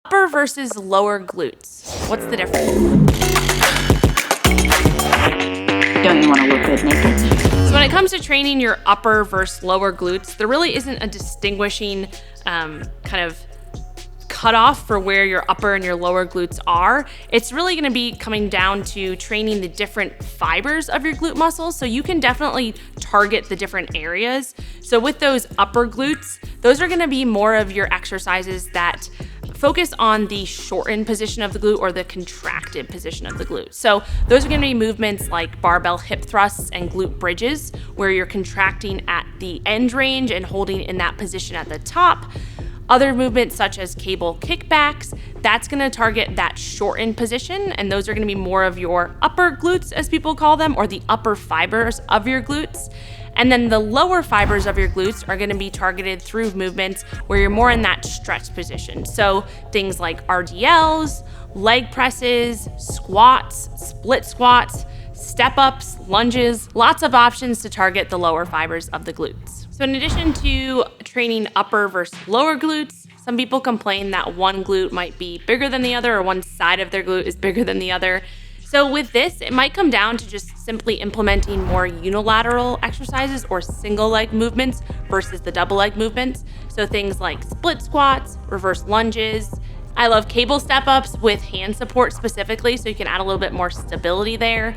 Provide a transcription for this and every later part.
Upper versus lower glutes. What's the difference? Don't you want to look good naked? So when it comes to training your upper versus lower glutes, there really isn't a distinguishing kind of cutoff for where your upper and your lower glutes are. It's really going to be coming down to training the different fibers of your glute muscles. So you can definitely target the different areas. So with those upper glutes, those are going to be more of your exercises that focus on the shortened position of the glute or the contracted position of the glute. So those are going to be movements like barbell hip thrusts and glute bridges, where you're contracting at the end range and holding in that position at the top. Other movements such as cable kickbacks, that's going to target that shortened position, and those are going to be more of your upper glutes, as people call them, or the upper fibers of your glutes. And then the lower fibers of your glutes are going to be targeted through movements where you're more in that stretch position. So things like RDLs, leg presses, squats, split squats, step-ups, lunges, lots of options to target the lower fibers of the glutes. So in addition to training upper versus lower glutes, some people complain that one glute might be bigger than the other, or one side of their glute is bigger than the other. So with this, it might come down to just simply implementing more unilateral exercises or single leg movements versus the double leg movements. So things like split squats, reverse lunges. I love cable step-ups with hand support specifically, so you can add a little bit more stability there.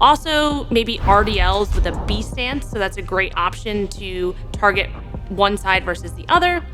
Also, maybe RDLs with a B stance, so that's a great option to target one side versus the other.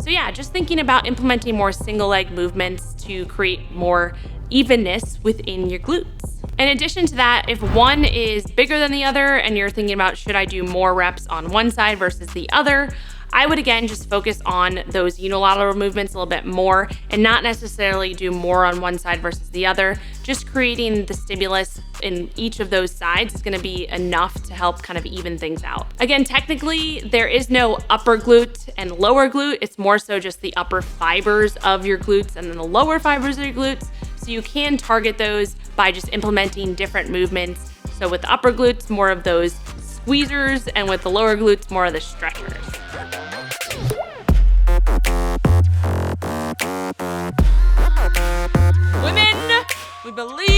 So yeah, just thinking about implementing more single leg movements to create more evenness within your glutes. In addition to that, if one is bigger than the other and you're thinking about should I do more reps on one side versus the other, I would again just focus on those unilateral movements a little bit more and not necessarily do more on one side versus the other. Just creating the stimulus in each of those sides is going to be enough to help kind of even things out. Again, technically, there is no upper glute and lower glute. It's more so just the upper fibers of your glutes and then the lower fibers of your glutes. So you can target those by just implementing different movements. So with the upper glutes, more of those squeezers, and with the lower glutes, more of the stretchers. Women, we believe